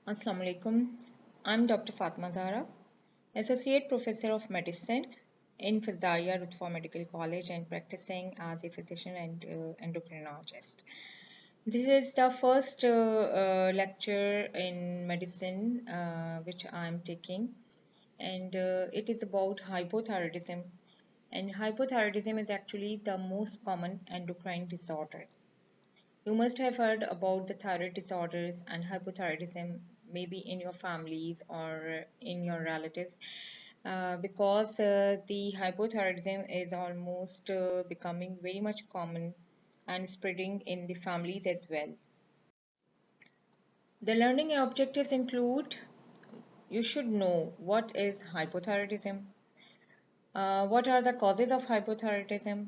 Assalamu alaikum. I'm Dr. Fatma Zahra, Associate Professor of Medicine in Fazaria Lutfa Medical College and practicing as a physician and endocrinologist. This is the first lecture in medicine which I'm taking, and it is about hypothyroidism. And hypothyroidism is actually the most common endocrine disorder. You must have heard about the thyroid disorders and hypothyroidism, maybe in your families or in your relatives, because the hypothyroidism is almost becoming very much common and spreading in the families as well. The learning objectives include you should know what is hypothyroidism, what are the causes of hypothyroidism,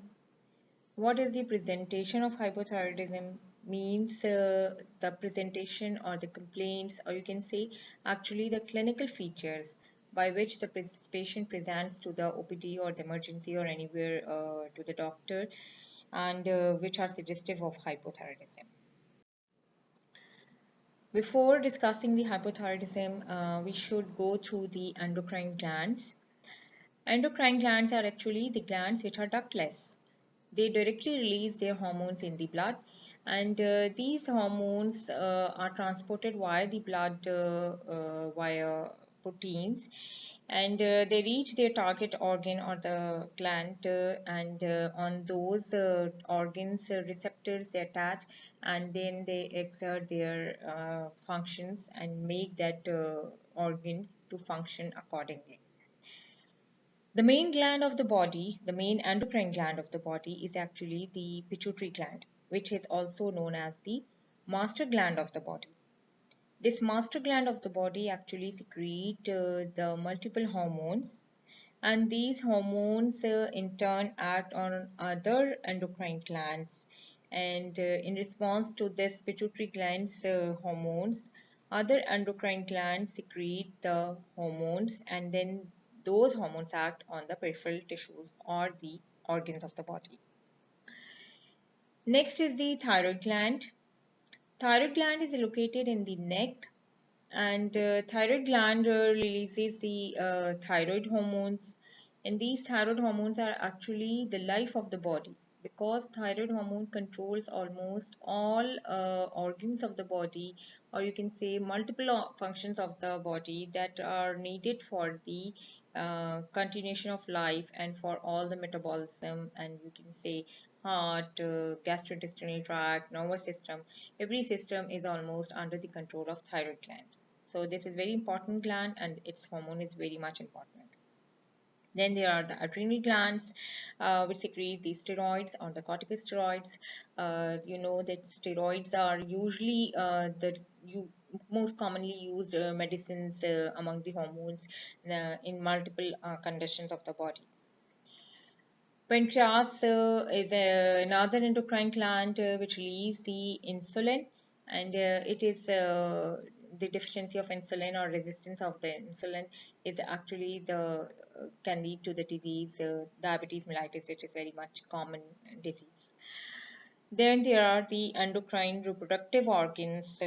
what is the presentation of hypothyroidism means the presentation or the complaints, or you can say actually the clinical features by which the patient presents to the OPD or the emergency or anywhere to the doctor, and which are suggestive of hypothyroidism. Before discussing the hypothyroidism, we should go through the endocrine glands. Endocrine glands are actually the glands which are ductless. They directly release their hormones in the blood, and these hormones are transported via the blood via proteins, and they reach their target organ or the gland, and on those organs receptors they attach, and then they exert their functions and make that organ to function accordingly. The main gland of the body, the main endocrine gland of the body, is actually the pituitary gland, which is also known as the master gland of the body. This master gland of the body actually secrete the multiple hormones, and these hormones in turn act on other endocrine glands, and in response to this pituitary gland's hormones, other endocrine glands secrete the hormones, and then those hormones act on the peripheral tissues or the organs of the body. Next is the thyroid gland. Thyroid gland is located in the neck, and thyroid gland releases the thyroid hormones, and these thyroid hormones are actually the life of the body, because thyroid hormone controls almost all organs of the body, or you can say multiple functions of the body that are needed for the continuation of life and for all the metabolism, and you can say heart, gastrointestinal tract, nervous system. Every system is almost under the control of thyroid gland. So this is very important gland, and its hormone is very much important. Then there are the adrenal glands, which secrete the steroids or the corticosteroids. You know that steroids are usually most commonly used medicines among the hormones in multiple conditions of the body. Pancreas is another endocrine gland which releases the insulin, and it is the deficiency of insulin or resistance of the insulin is actually the can lead to the disease diabetes mellitus, which is very much common disease. Then there are the endocrine reproductive organs,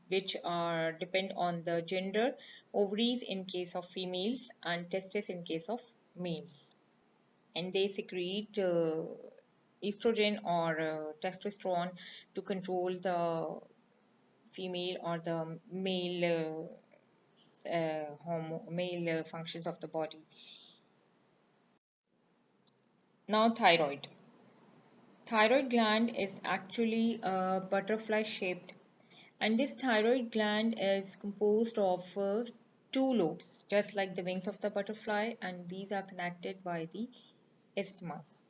which are depend on the gender: ovaries in case of females and testes in case of males, and they secrete estrogen or testosterone to control the female or the male functions of the body. Now thyroid. Thyroid gland is actually butterfly shaped, and this thyroid gland is composed of two lobes, just like the wings of the butterfly, and these are connected by the isthmus.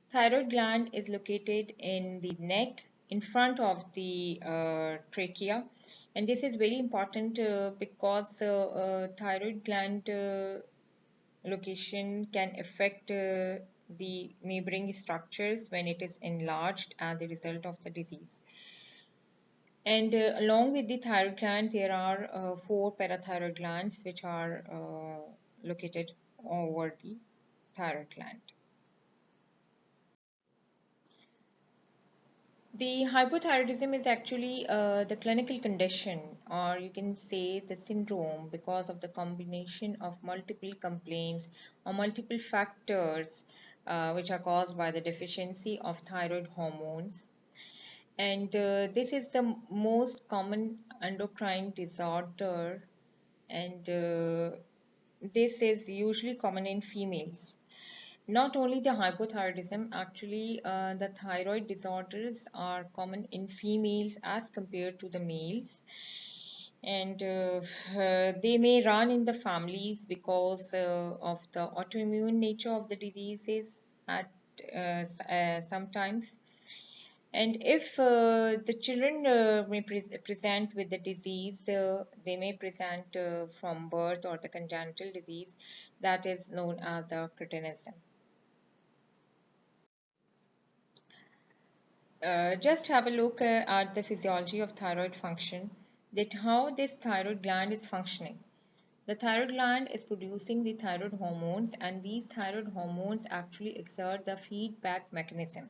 Thyroid gland is located in the neck in front of the trachea, and this is very important because thyroid gland location can affect the neighboring structures when it is enlarged as a result of the disease. And along with the thyroid gland, there are four parathyroid glands which are located over the thyroid gland. The hypothyroidism is actually the clinical condition, or you can say the syndrome, because of the combination of multiple complaints or multiple factors which are caused by the deficiency of thyroid hormones. And this is the most common endocrine disorder, and this is usually common in females. Not only the hypothyroidism, actually, the thyroid disorders are common in females as compared to the males. And they may run in the families because of the autoimmune nature of the diseases at sometimes. And if the children may present with the disease, they may present from birth or the congenital disease that is known as the cretinism. Just have a look at the physiology of thyroid function, that how this thyroid gland is functioning. The thyroid gland is producing the thyroid hormones, and these thyroid hormones actually exert the feedback mechanism.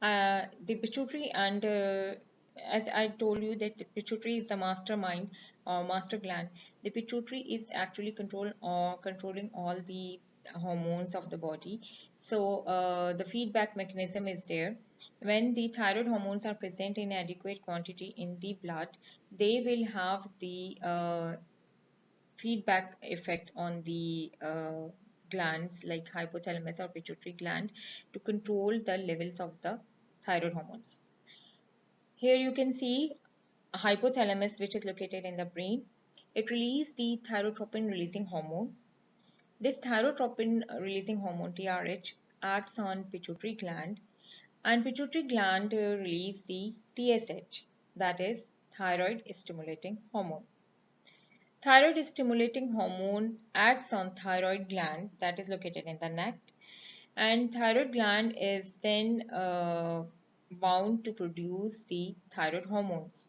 The pituitary, and as I told you that the pituitary is the mastermind or master gland. The pituitary is actually controlling all the hormones of the body. So the feedback mechanism is there. When the thyroid hormones are present in adequate quantity in the blood, they will have the feedback effect on the glands like hypothalamus or pituitary gland to control the levels of the thyroid hormones. Here you can see a hypothalamus, which is located in the brain. It releases the thyrotropin releasing hormone. This thyrotropin releasing hormone TRH acts on pituitary gland, and pituitary gland release the TSH, that is thyroid stimulating hormone. Thyroid stimulating hormone acts on thyroid gland that is located in the neck, and thyroid gland is then bound to produce the thyroid hormones.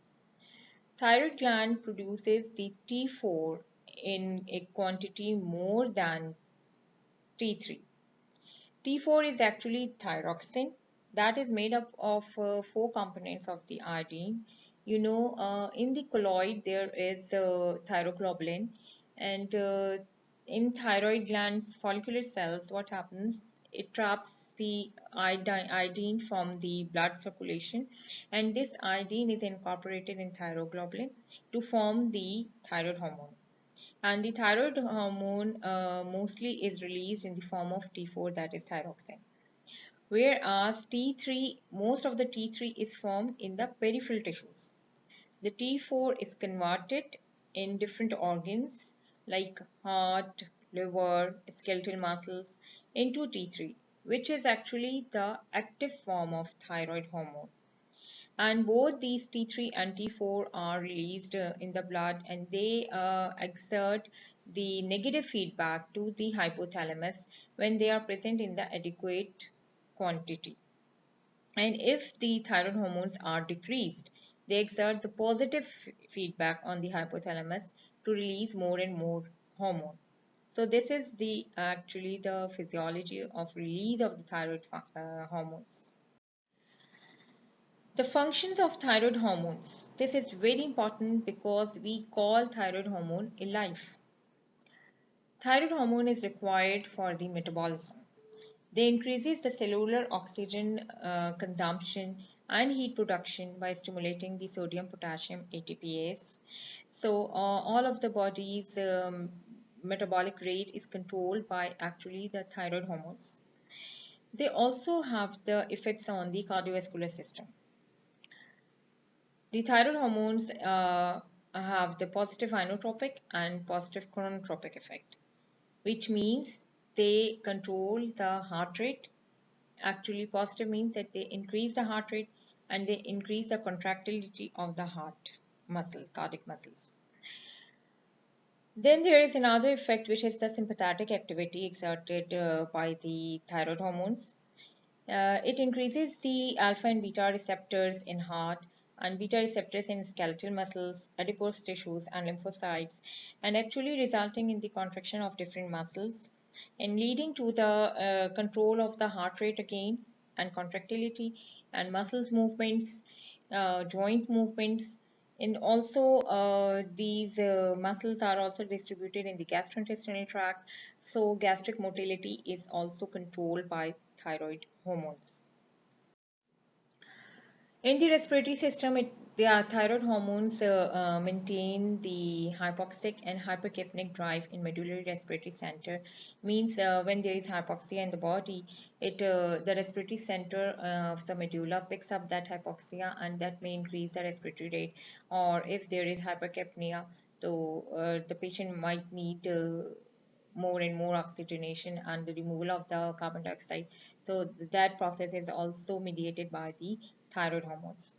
Thyroid gland produces the T4 in a quantity more than T3. T4 is actually thyroxine that is made up of four components of the iodine. In the colloid there is thyroglobulin, and in thyroid gland follicular cells, what happens? It traps the iodine from the blood circulation, and this iodine is incorporated in thyroglobulin to form the thyroid hormone. And the thyroid hormone mostly is released in the form of T4, that is thyroxine. Whereas T3, most of the T3 is formed in the peripheral tissues. The T4 is converted in different organs like heart, liver, skeletal muscles into T3, which is actually the active form of thyroid hormone. And both these T3 and T4 are released in the blood, and they exert the negative feedback to the hypothalamus when they are present in the adequate quantity. And if the thyroid hormones are decreased, they exert the positive feedback on the hypothalamus to release more and more hormone. So this is the actually the physiology of release of the thyroid hormones. The functions of thyroid hormones. This is very important because we call thyroid hormone a life. Thyroid hormone is required for the metabolism. They increases the cellular oxygen consumption and heat production by stimulating the sodium potassium ATPase. So all of the body's metabolic rate is controlled by actually the thyroid hormones. They also have the effects on the cardiovascular system. The thyroid hormones have the positive inotropic and positive chronotropic effect, which means they control the heart rate. Actually, positive means that they increase the heart rate and they increase the contractility of the heart muscle, cardiac muscles. Then there is another effect, which is the sympathetic activity exerted by the thyroid hormones. It increases the alpha and beta receptors in heart and beta receptors in skeletal muscles, adipose tissues, and lymphocytes, and actually resulting in the contraction of different muscles and leading to the control of the heart rate again, and contractility, and muscles movements, joint movements, and also these muscles are also distributed in the gastrointestinal tract, so gastric motility is also controlled by thyroid hormones. In the respiratory system, the thyroid hormones maintain the hypoxic and hypercapnic drive in medullary respiratory center. Means when there is hypoxia in the body, the respiratory center of the medulla picks up that hypoxia, and that may increase the respiratory rate. Or if there is hypercapnia, so the patient might need more and more oxygenation and the removal of the carbon dioxide. So that process is also mediated by the thyroid hormones.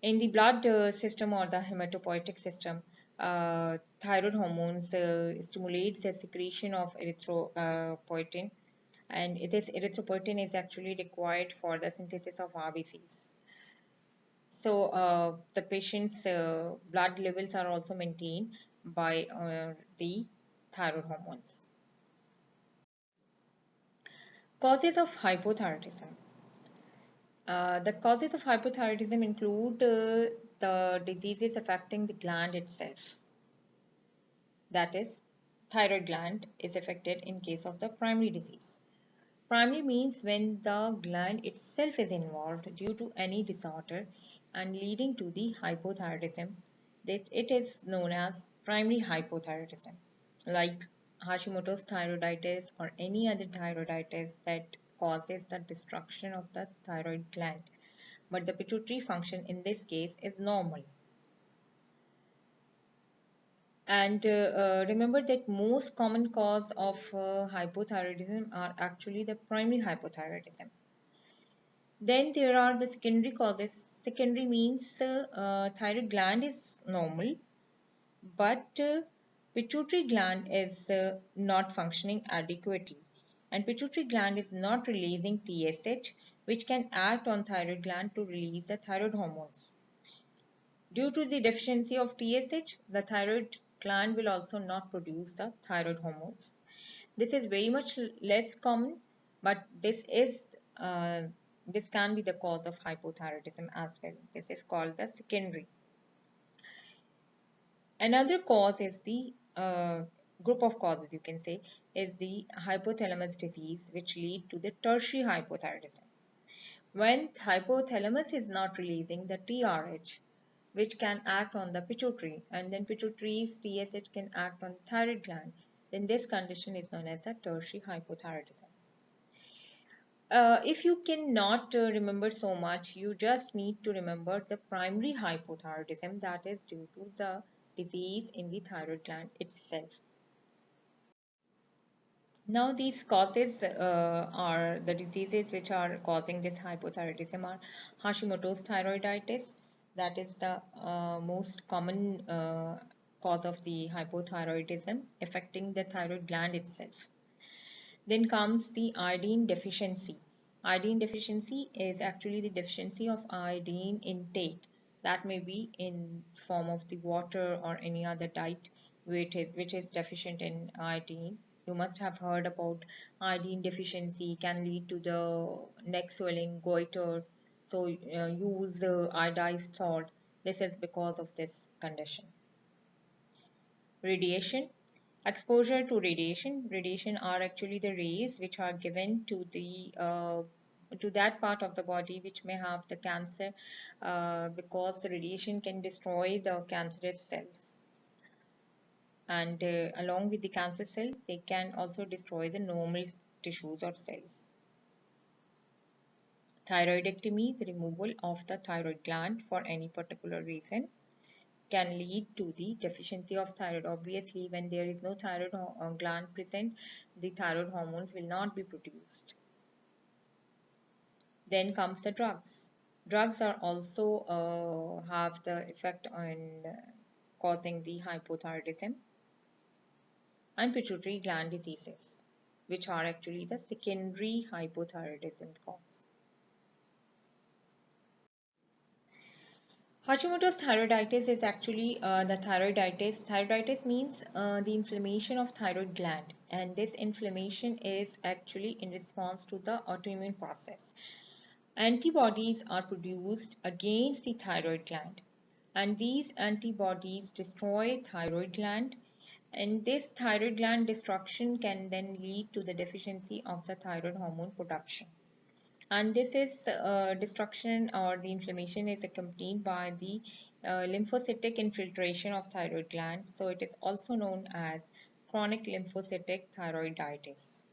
In the blood system or the hematopoietic system, thyroid hormones stimulates the secretion of erythropoietin, and this erythropoietin is actually required for the synthesis of RBCs. So the patient's blood levels are also maintained by the thyroid hormones. Causes of hypothyroidism. The causes of hypothyroidism include the diseases affecting the gland itself. That is, thyroid gland is affected in case of the primary disease. Primary means when the gland itself is involved due to any disorder and leading to the hypothyroidism. It is known as primary hypothyroidism, like Hashimoto's thyroiditis or any other thyroiditis that causes the destruction of the thyroid gland. But the pituitary function in this case is normal. And remember that most common cause of hypothyroidism are actually the primary hypothyroidism. Then there are the secondary causes. Secondary means thyroid gland is normal, but pituitary gland is not functioning adequately. And pituitary gland is not releasing TSH, which can act on thyroid gland to release the thyroid hormones. Due to the deficiency of TSH, the thyroid gland will also not produce the thyroid hormones. This is very much less common, but this can be the cause of hypothyroidism as well. This is called the secondary. Another cause is the group of causes, you can say, is the hypothalamus disease, which lead to the tertiary hypothyroidism. When hypothalamus is not releasing the TRH, which can act on the pituitary, and then pituitary's TSH can act on the thyroid gland, then this condition is known as the tertiary hypothyroidism. If you cannot remember so much, you just need to remember the primary hypothyroidism, that is due to the disease in the thyroid gland itself. Now these causes are the diseases which are causing this hypothyroidism are Hashimoto's thyroiditis, that is the most common cause of the hypothyroidism affecting the thyroid gland itself. Then comes the iodine deficiency. Iodine deficiency is actually the deficiency of iodine intake, that may be in form of the water or any other diet which is deficient in iodine. You must have heard about iodine deficiency can lead to the neck swelling, goiter. So use iodized salt. This is because of this condition. Radiation. Exposure to radiation are actually the rays which are given to that part of the body which may have the cancer, because the radiation can destroy the cancerous cells, and along with the cancer cells they can also destroy the normal tissues or cells. Thyroidectomy, the removal of the thyroid gland for any particular reason, can lead to the deficiency of thyroid. Obviously, when there is no thyroid gland present, the thyroid hormones will not be produced. Then comes the drugs. Drugs are also have the effect on causing the hypothyroidism and pituitary gland diseases, which are actually the secondary hypothyroidism cause. Hashimoto's thyroiditis is actually the thyroiditis. Thyroiditis means the inflammation of thyroid gland, and this inflammation is actually in response to the autoimmune process. Antibodies are produced against the thyroid gland, and these antibodies destroy thyroid gland, and this thyroid gland destruction can then lead to the deficiency of the thyroid hormone production. And this is destruction or the inflammation is accompanied by the lymphocytic infiltration of thyroid gland. So it is also known as chronic lymphocytic thyroiditis.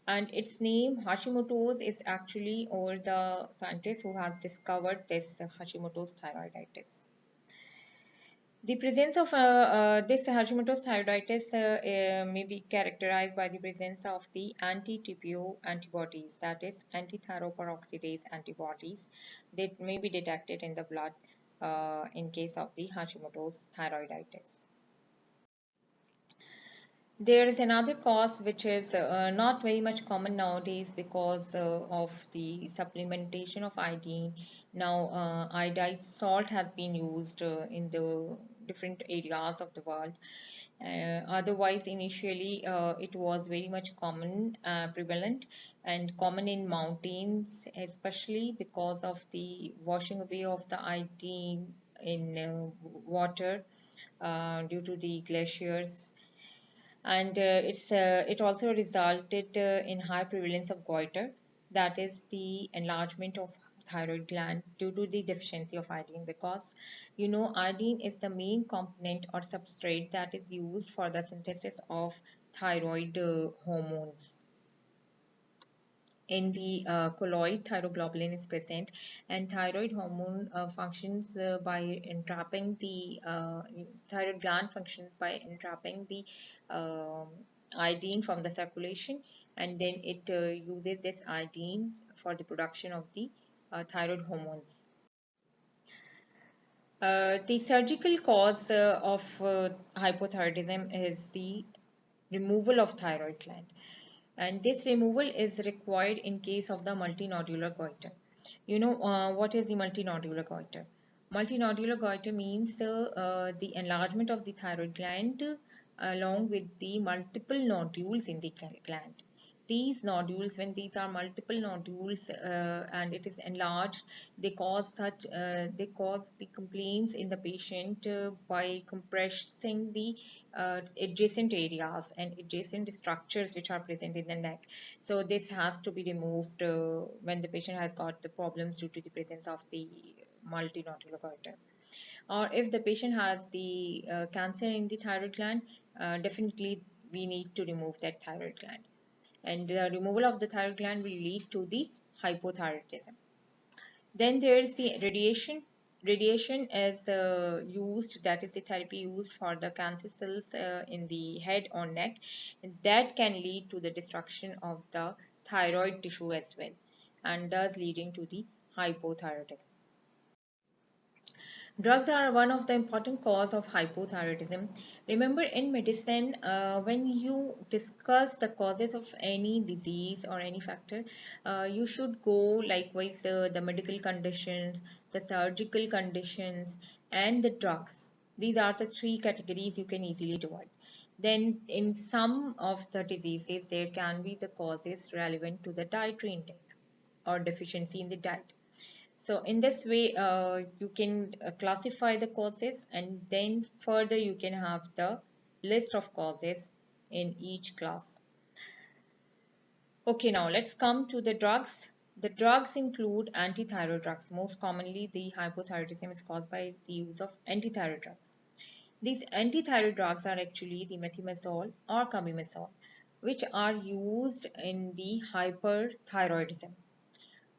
And its name Hashimoto's is actually over the scientist who has discovered this Hashimoto's thyroiditis. The presence of this Hashimoto's thyroiditis may be characterized by the presence of the anti-TPO antibodies, that is anti-thyroperoxidase antibodies that may be detected in the blood in case of the Hashimoto's thyroiditis. There is another cause which is not very much common nowadays because of the supplementation of iodine. Now, iodized salt has been used in the different areas of the world. Otherwise, initially, it was very much common, prevalent, and common in mountains, especially because of the washing away of the iodine in water due to the glaciers, and it also resulted in high prevalence of goiter, that is the enlargement of thyroid gland due to the deficiency of iodine, because iodine is the main component or substrate that is used for the synthesis of thyroid hormones. In the colloid, thyroglobulin is present, and thyroid hormone functions by entrapping the thyroid gland functions by entrapping the um, iodine from the circulation, and then it uses this iodine for the production of the thyroid hormones. The surgical cause of hypothyroidism is the removal of thyroid gland, and this removal is required in case of the multinodular goiter. What is the multinodular goiter? Multinodular goiter means the enlargement of the thyroid gland along with the multiple nodules in the gland. These nodules, when these are multiple nodules and it is enlarged, they cause the complaints in the patient by compressing the adjacent areas and adjacent structures which are present in the neck. So this has to be removed when the patient has got the problems due to the presence of the multinodular goiter. Or if the patient has the cancer in the thyroid gland, definitely we need to remove that thyroid gland. And the removal of the thyroid gland will lead to the hypothyroidism. Then there is the radiation. Radiation is used, that is the therapy used for the cancer cells in the head or neck. That can lead to the destruction of the thyroid tissue as well, and thus leading to the hypothyroidism. Drugs are one of the important cause of hypothyroidism. Remember, in medicine, when you discuss the causes of any disease or any factor, you should go likewise the medical conditions, the surgical conditions, and the drugs. These are the three categories you can easily divide. Then, in some of the diseases, there can be the causes relevant to the dietary intake or deficiency in the diet. So in this way, you can classify the causes, and then further you can have the list of causes in each class. Okay, now let's come to the drugs. The drugs include antithyroid drugs. Most commonly, the hypothyroidism is caused by the use of antithyroid drugs. These antithyroid drugs are actually the methimazole or carbimazole, which are used in the hyperthyroidism.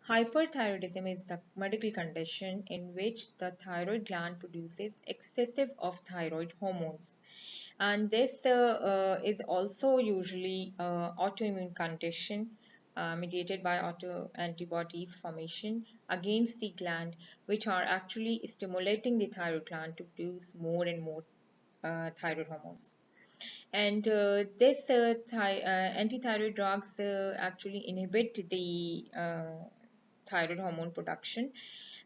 Hyperthyroidism is a medical condition in which the thyroid gland produces excessive of thyroid hormones. And this is also usually autoimmune condition mediated by autoantibodies formation against the gland, which are actually stimulating the thyroid gland to produce more and more thyroid hormones. And this antithyroid drugs actually inhibit the thyroid hormone production,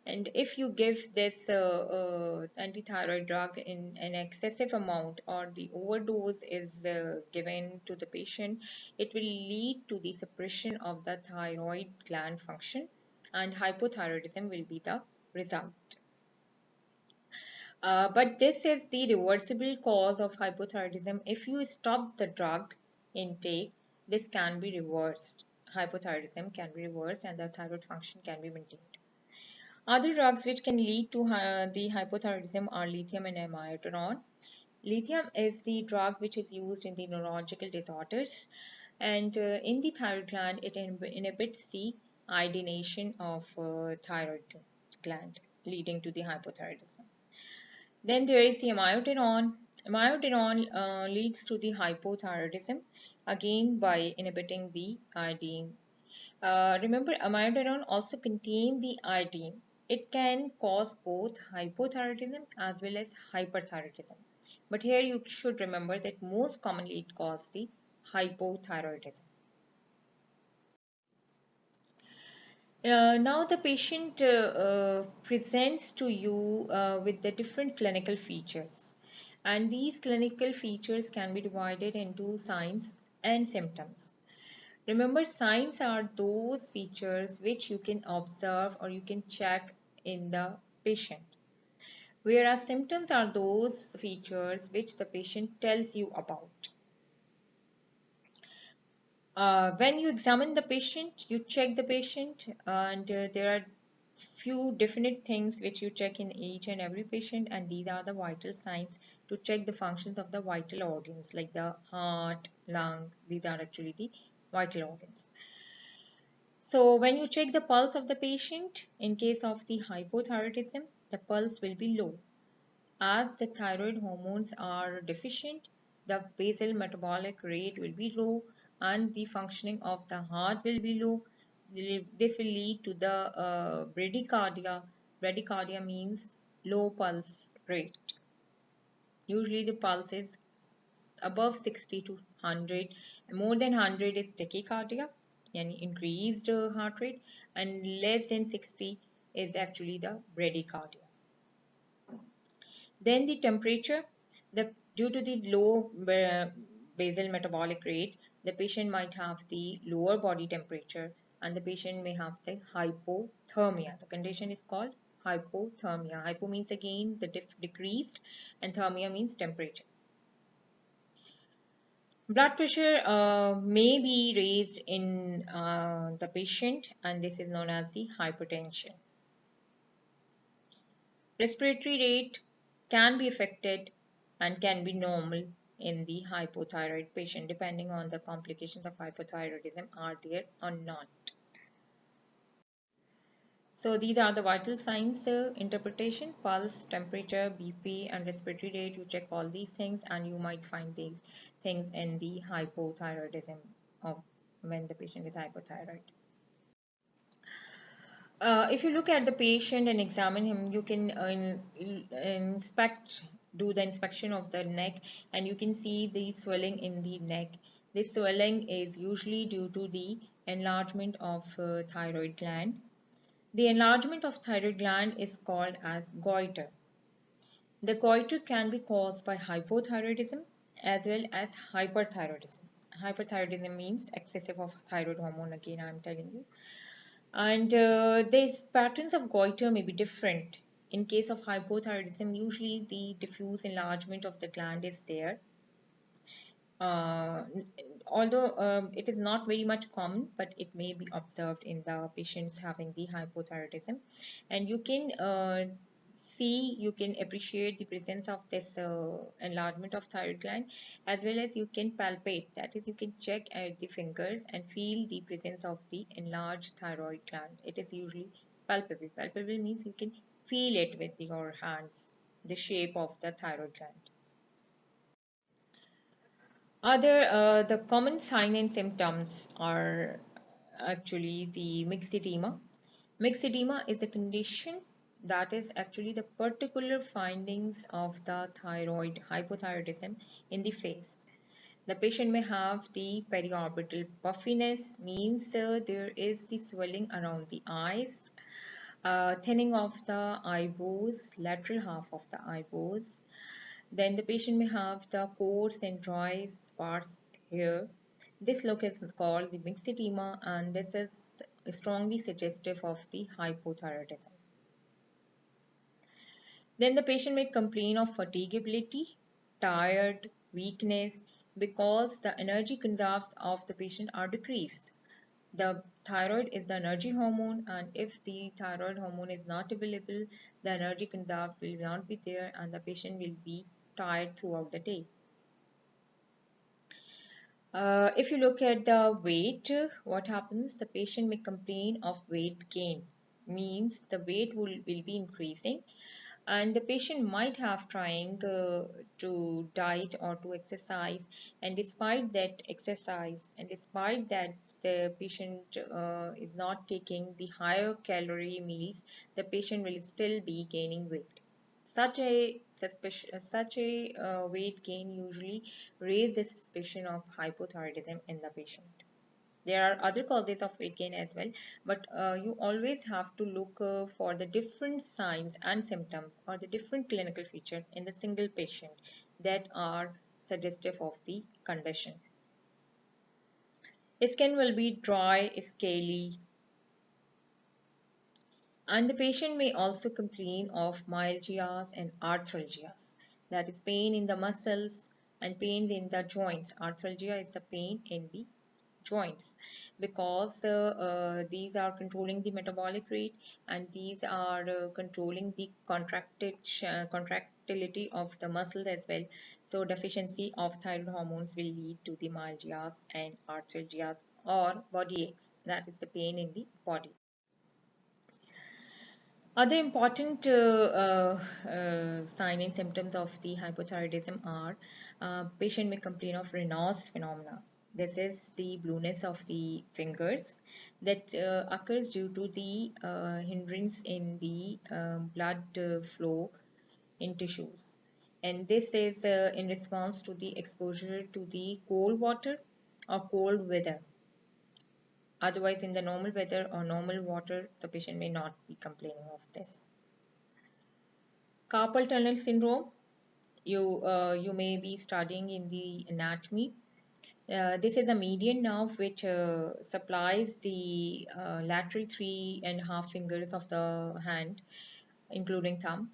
And if you give this antithyroid drug in an excessive amount, or the overdose is given to the patient, it will lead to the suppression of the thyroid gland function, and hypothyroidism will be the result. But this is the reversible cause of hypothyroidism. If you stop the drug intake, this can be reversed. Hypothyroidism can be reversed and the thyroid function can be maintained. Other drugs which can lead to the hypothyroidism are lithium and amiodarone. Lithium is the drug which is used in the neurological disorders, and in the thyroid gland, it inhibits the iodination of thyroid gland, leading to the hypothyroidism. Then there is the amiodarone. Amiodarone leads to the hypothyroidism, again by inhibiting the iodine. Remember, amiodarone also contains the iodine. It can cause both hypothyroidism as well as hyperthyroidism. But here you should remember that most commonly it causes the hypothyroidism. Now the patient presents to you with the different clinical features, and these clinical features can be divided into signs and symptoms. Remember, signs are those features which you can observe or you can check in the patient, whereas symptoms are those features which the patient tells you about. When you examine the patient, you check the patient, and there are few definite things which you check in each and every patient, and these are the vital signs to check the functions of the vital organs like the heart, lung. These are actually the vital organs. So when you check the pulse of the patient, in case of the hypothyroidism, the pulse will be low. As the thyroid hormones are deficient, the basal metabolic rate will be low and the functioning of the heart will be low. This will lead to the bradycardia. Bradycardia means low pulse rate. Usually the pulse is above 60 to 100. More than 100 is tachycardia, yani increased heart rate, and less than 60 is actually the bradycardia. Then the temperature, due to the low basal metabolic rate, the patient might have the lower body temperature and the patient may have the hypothermia. The condition is called hypothermia. Hypo means again the decreased, and thermia means temperature. Blood pressure may be raised in the patient, and this is known as the hypertension. Respiratory rate can be affected and can be normal in the hypothyroid patient depending on the complications of hypothyroidism are there or not. So these are the vital signs, interpretation, pulse, temperature, BP, and respiratory rate. You check all these things and you might find these things in the hypothyroidism of when the patient is hypothyroid. If you look at the patient and examine him, you can do the inspection of the neck, and you can see the swelling in the neck. This swelling is usually due to the enlargement of thyroid gland. The enlargement of thyroid gland is called as goiter. The goiter can be caused by hypothyroidism as well as hyperthyroidism. Hyperthyroidism means excessive of thyroid hormone, again I am telling you. And these patterns of goiter may be different. In case of hypothyroidism, usually the diffuse enlargement of the gland is there. Uh, Although it is not very much common, but it may be observed in the patients having the hypothyroidism. And you can you can appreciate the presence of this enlargement of thyroid gland, as well as you can palpate, that is you can check at the fingers and feel the presence of the enlarged thyroid gland. It is usually palpable. Palpable means you can feel it with your hands, the shape of the thyroid gland. The common sign and symptoms are actually the myxedema. Myxedema is a condition that is actually the particular findings of the thyroid hypothyroidism in the face. The patient may have the periorbital puffiness, means there is the swelling around the eyes. thinning of the eyebrows, lateral half of the eyebrows. Then the patient may have the coarse and dry sparse hair. This look is called the myxedema, and this is strongly suggestive of the hypothyroidism. Then the patient may complain of fatigability, tired, weakness, because the energy conserves of the patient are decreased. The thyroid is the energy hormone, and if the thyroid hormone is not available, the energy conserved will not be there, and the patient will be tired throughout the day. If you look at the weight, what happens? The patient may complain of weight gain, means the weight will be increasing, and the patient might have trying to diet or to exercise, and despite that exercise and despite that the patient is not taking the higher calorie meals, the patient will still be gaining weight. Such a weight gain usually raise the suspicion of hypothyroidism in the patient. There are other causes of weight gain as well, but you always have to look for the different signs and symptoms or the different clinical features in the single patient that are suggestive of the condition. Skin will be dry, scaly, and the patient may also complain of myalgias and arthralgias, that is pain in the muscles and pains in the joints. Arthralgia is the pain in the joints, because these are controlling the metabolic rate, and these are controlling the contractility of the muscles as well. So deficiency of thyroid hormones will lead to the myalgias and arthralgias or body aches, that is the pain in the body. Other important sign and symptoms of the hypothyroidism are patient may complain of Raynaud's phenomena. This is the blueness of the fingers that occurs due to the hindrance in the blood flow in tissues. And this is in response to the exposure to the cold water or cold weather. Otherwise, in the normal weather or normal water, the patient may not be complaining of this. Carpal tunnel syndrome, you may be studying in the anatomy. This is a median nerve which supplies the lateral 3.5 fingers of the hand, including thumb.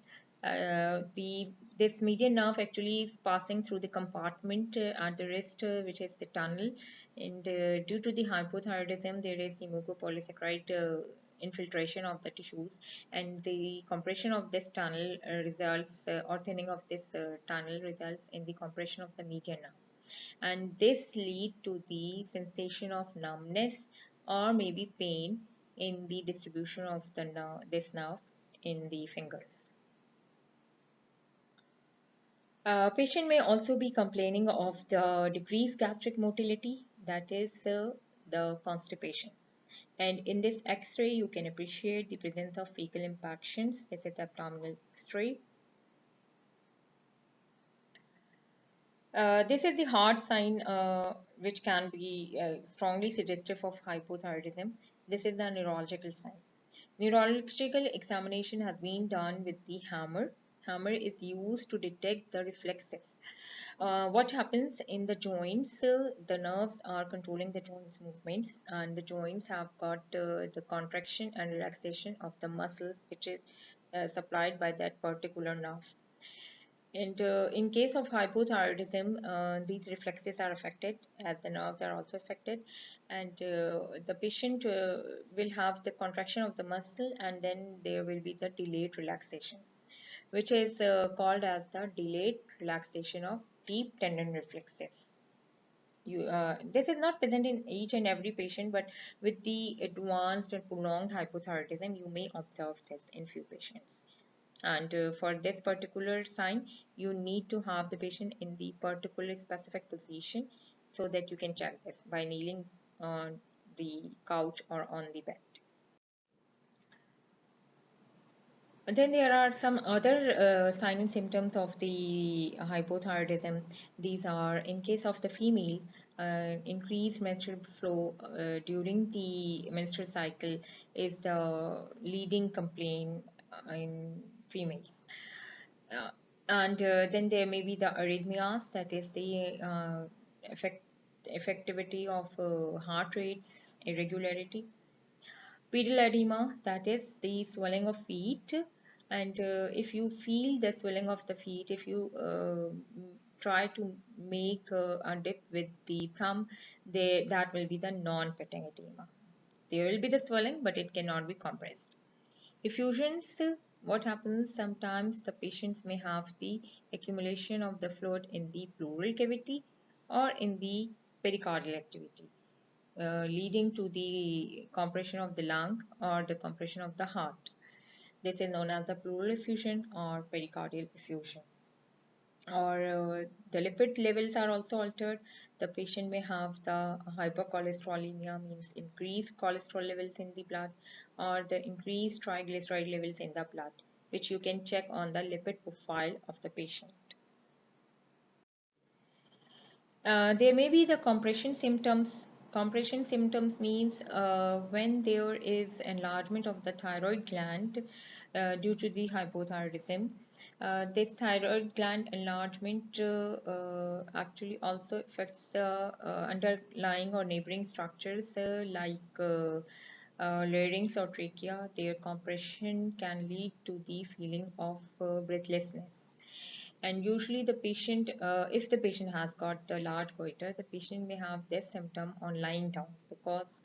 This median nerve actually is passing through the compartment at the wrist, which is the tunnel. And due to the hypothyroidism, there is the mucopolysaccharide infiltration of the tissues, and the compression of this tunnel results, or thinning of this tunnel results in the compression of the median nerve, and this lead to the sensation of numbness or maybe pain in the distribution of the this nerve in the fingers. Patient may also be complaining of the decreased gastric motility, that is the constipation. And in this X-ray, you can appreciate the presence of fecal impactions. This is abdominal X-ray. This is the hard sign which can be strongly suggestive of hypothyroidism. This is the neurological sign. Neurological examination has been done with the hammer. Hammer is used to detect the reflexes. What happens in the joints? The nerves are controlling the joints movements, and the joints have got the contraction and relaxation of the muscles which is supplied by that particular nerve. And in case of hypothyroidism, these reflexes are affected as the nerves are also affected, and the patient will have the contraction of the muscle, and then there will be the delayed relaxation, which is called as the delayed relaxation of deep tendon reflexes. This is not present in each and every patient, but with the advanced and prolonged hypothyroidism, you may observe this in few patients. And for this particular sign, you need to have the patient in the particular specific position so that you can check this by kneeling on the couch or on the bed. Then there are some other sign and symptoms of the hypothyroidism. These are, in case of the female, increased menstrual flow during the menstrual cycle is the leading complaint in females. Uh, and then there may be the arrhythmias, that is the effect, effectivity of heart rates, irregularity. Pedal edema, that is the swelling of feet. And if you feel the swelling of the feet, if you try to make a dip with the thumb, that will be the non-pitting edema. There will be the swelling, but it cannot be compressed. Effusions, what happens sometimes the patients may have the accumulation of the fluid in the pleural cavity or in the pericardial activity, leading to the compression of the lung or the compression of the heart. This is known as the pleural effusion or pericardial effusion. Or the lipid levels are also altered. The patient may have the hypercholesterolemia, means increased cholesterol levels in the blood, or the increased triglyceride levels in the blood, which you can check on the lipid profile of the patient. There may be the compression symptoms. Compression symptoms means when there is enlargement of the thyroid gland due to the hypothyroidism. This thyroid gland enlargement actually also affects underlying or neighboring structures like larynx or trachea. Their compression can lead to the feeling of breathlessness. And usually the patient, if the patient has got the large goiter, the patient may have this symptom on lying down, because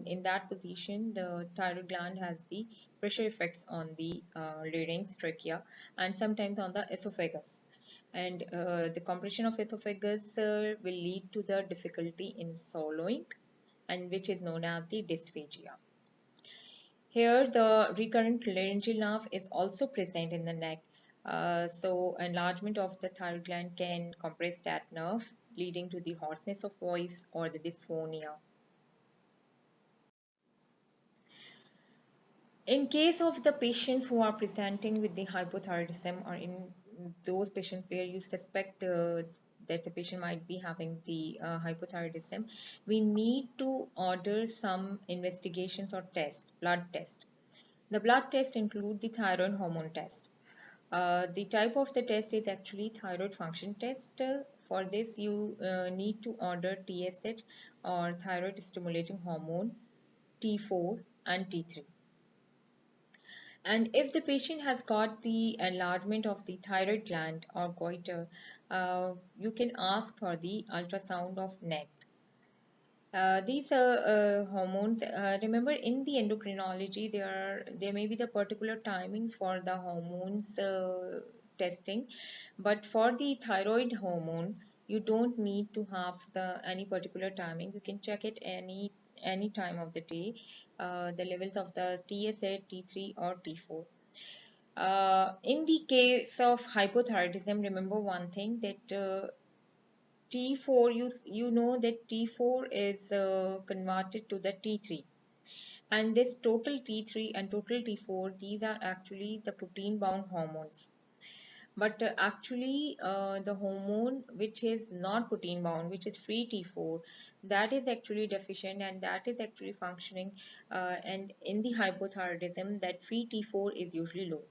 in that position the thyroid gland has the pressure effects on the larynx, trachea, and sometimes on the esophagus. And the compression of esophagus will lead to the difficulty in swallowing, and which is known as the dysphagia. Here, the recurrent laryngeal nerve is also present in the neck. So enlargement of the thyroid gland can compress that nerve, leading to the hoarseness of voice or the dysphonia. In case of the patients who are presenting with the hypothyroidism, or in those patients where you suspect that the patient might be having the hypothyroidism, we need to order some investigations or tests, blood test. The blood test include the thyroid hormone test. The type of the test is actually thyroid function test. For this, you need to order TSH, or thyroid stimulating hormone, T4 and T3. And if the patient has got the enlargement of the thyroid gland or goiter, you can ask for the ultrasound of neck. These hormones, remember in the endocrinology, there may be the particular timing for the hormones testing, but for the thyroid hormone, you don't need to have the any particular timing. You can check it any time of the day, the levels of the TSH, T3 or T4. In the case of hypothyroidism, remember one thing, that T4, you know that T4 is converted to the T3, and this total T3 and total T4, these are actually the protein bound hormones. But actually the hormone which is not protein bound, which is free T4, that is actually deficient, and that is actually functioning, and in the hypothyroidism that free T4 is usually low,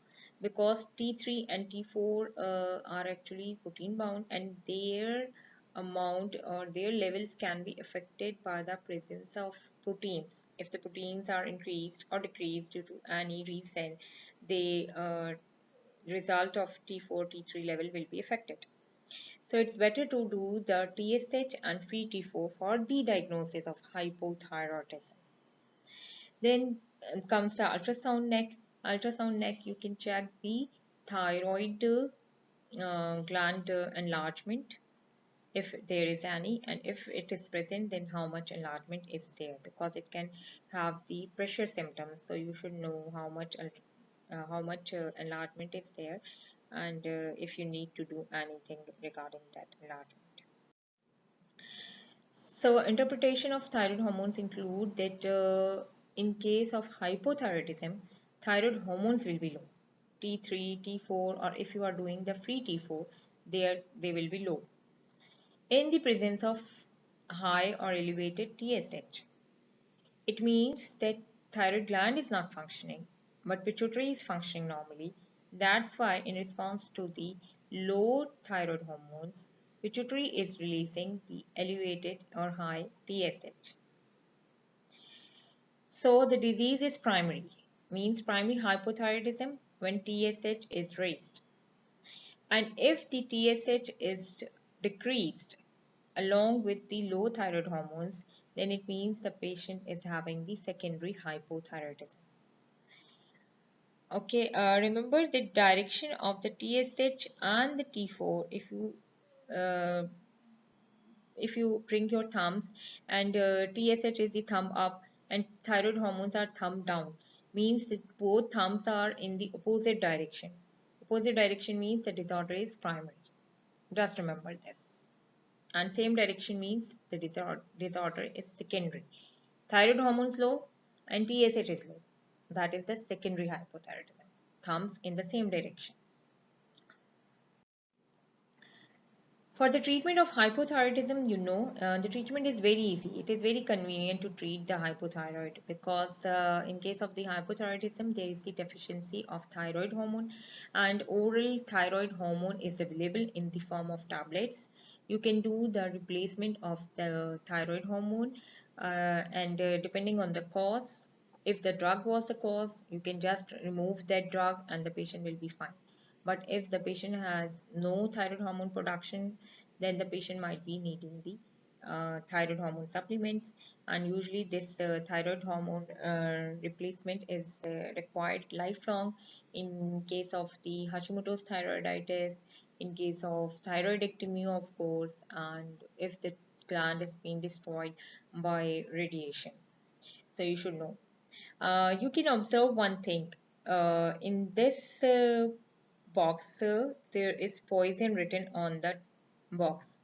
because T3 and T4 are actually protein bound, and their amount or their levels can be affected by the presence of proteins. If the proteins are increased or decreased due to any reason, they result of T4, T3 level will be affected. So it's better to do the TSH and free T4 for the diagnosis of hypothyroidism. Then comes the ultrasound neck. Ultrasound neck, you can check the thyroid gland enlargement, if there is any, and if it is present, then how much enlargement is there, because it can have the pressure symptoms. So you should know how much enlargement is there, and if you need to do anything regarding that enlargement. So interpretation of thyroid hormones include that in case of hypothyroidism, thyroid hormones will be low. T3, T4, or if you are doing the free T4, there they will be low. In the presence of high or elevated TSH, it means that thyroid gland is not functioning, but pituitary is functioning normally. That's why in response to the low thyroid hormones, pituitary is releasing the elevated or high TSH. So the disease is primary, means primary hypothyroidism when TSH is raised. And if the TSH is decreased along with the low thyroid hormones, then it means the patient is having the secondary hypothyroidism. Okay, remember the direction of the TSH and the T4. Uh, if you bring your thumbs and TSH is the thumb up and thyroid hormones are thumb down, means that both thumbs are in the opposite direction. Opposite direction means the disorder is primary. Just remember this. And same direction means the disorder is secondary. Thyroid hormones low and TSH is low. That is the secondary hypothyroidism. Thumbs in the same direction. For the treatment of hypothyroidism, the treatment is very easy. It is very convenient to treat the hypothyroid because in case of the hypothyroidism, there is the deficiency of thyroid hormone and oral thyroid hormone is available in the form of tablets. You can do the replacement of the thyroid hormone and depending on the cause, if the drug was the cause, you can just remove that drug and the patient will be fine. But if the patient has no thyroid hormone production, then the patient might be needing the thyroid hormone supplements. And usually this thyroid hormone replacement is required lifelong in case of the Hashimoto's thyroiditis, in case of thyroidectomy, of course, and if the gland is being destroyed by radiation. So you should know. You can observe one thing. In this box, there is poison written on the box.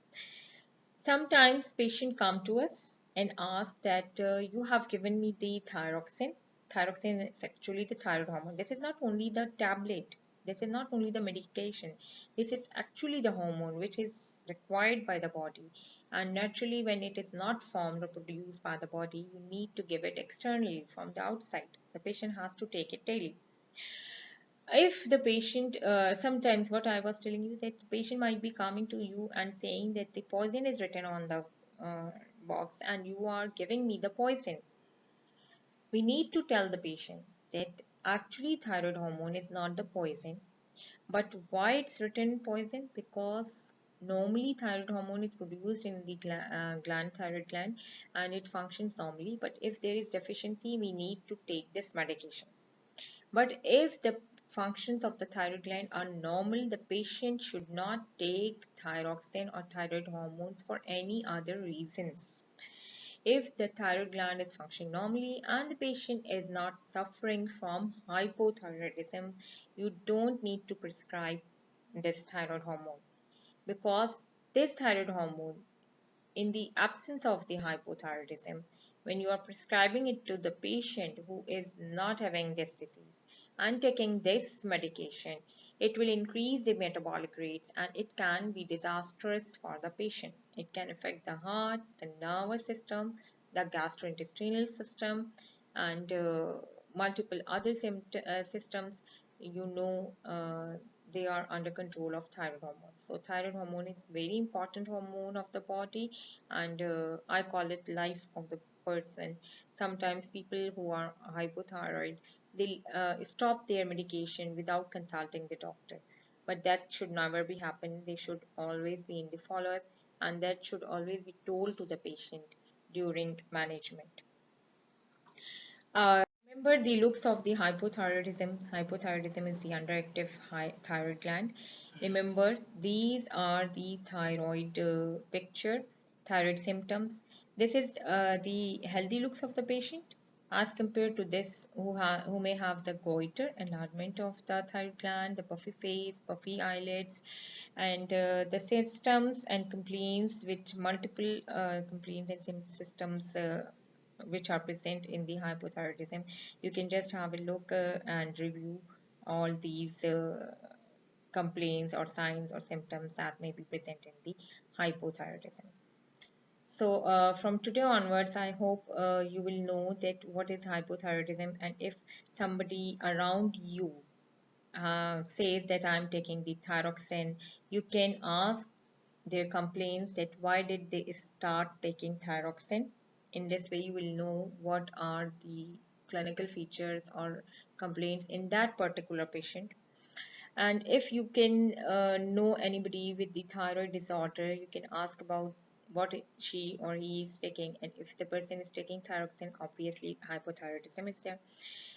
Sometimes patients come to us and ask that you have given me the thyroxine. Thyroxine is actually the thyroid hormone. This is not only the tablet. This is not only the medication. This is actually the hormone which is required by the body. And naturally, when it is not formed or produced by the body, you need to give it externally from the outside. The patient has to take it daily. If the patient, sometimes what I was telling you, that the patient might be coming to you and saying that the poison is written on the box and you are giving me the poison. We need to tell the patient that actually thyroid hormone is not the poison. But why it's written poison? Because normally thyroid hormone is produced in the thyroid gland, and it functions normally. But if there is deficiency, we need to take this medication. But if the functions of the thyroid gland are normal, the patient should not take thyroxine or thyroid hormones for any other reasons. If the thyroid gland is functioning normally and the patient is not suffering from hypothyroidism, you don't need to prescribe this thyroid hormone, because this thyroid hormone, in the absence of the hypothyroidism, when you are prescribing it to the patient who is not having this disease and taking this medication, it will increase the metabolic rates and it can be disastrous for the patient. It can affect the heart, the nervous system, the gastrointestinal system, and multiple other systems. You know, they are under control of thyroid hormone. So thyroid hormone is very important hormone of the body, and I call it life of the person. Sometimes people who are hypothyroid, they stop their medication without consulting the doctor, but that should never be happen. They should always be in the follow-up, and that should always be told to the patient during management. Remember the looks of the hypothyroidism. Hypothyroidism is the underactive thyroid gland. Remember, these are the thyroid picture, thyroid symptoms. This is the healthy looks of the patient as compared to this who may have the goiter, enlargement of the thyroid gland, the puffy face, puffy eyelids, and the systems and complaints with multiple complaints and systems which are present in the hypothyroidism. You can just have a look and review all these complaints or signs or symptoms that may be present in the hypothyroidism. So from today onwards, I hope you will know that what is hypothyroidism, and if somebody around you says that I'm taking the thyroxine, you can ask their complaints that why did they start taking thyroxine. In this way, you will know what are the clinical features or complaints in that particular patient. And if you can know anybody with the thyroid disorder, you can ask about what she or he is taking. And if the person is taking thyroxine, obviously hypothyroidism is there.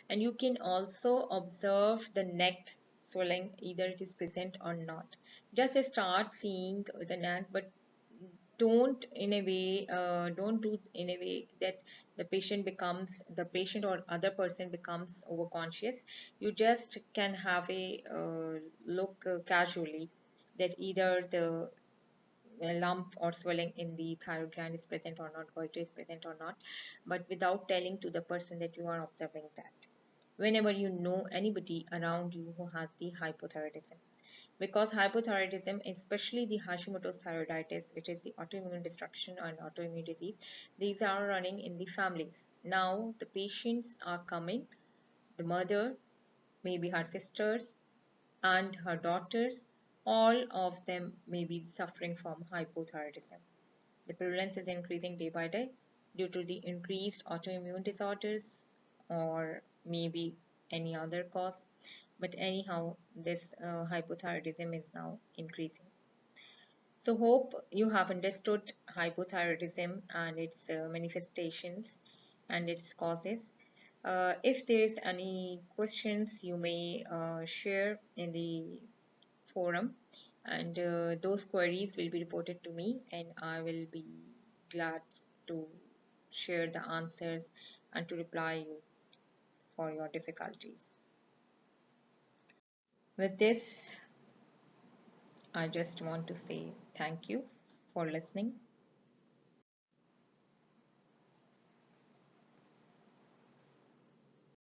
And you can also observe the neck swelling, either it is present or not. Just start seeing the neck, but don't do in a way that the patient or other person becomes overconscious. You just can have a look casually that either the lump or swelling in the thyroid gland is present or not, goiter is present or not, but without telling to the person that you are observing that. Whenever you know anybody around you who has the hypothyroidism, because hypothyroidism, especially the Hashimoto's thyroiditis, which is the autoimmune destruction and autoimmune disease, these are running in the families. Now the patients are coming, the mother, maybe her sisters and her daughters, all of them may be suffering from hypothyroidism. The prevalence is increasing day by day due to the increased autoimmune disorders or maybe any other cause. But anyhow, this hypothyroidism is now increasing. So hope you have understood hypothyroidism and its manifestations and its causes. If there is any questions, you may share in the forum, and those queries will be reported to me, and I will be glad to share the answers and to reply you for your difficulties. With this, I just want to say thank you for listening.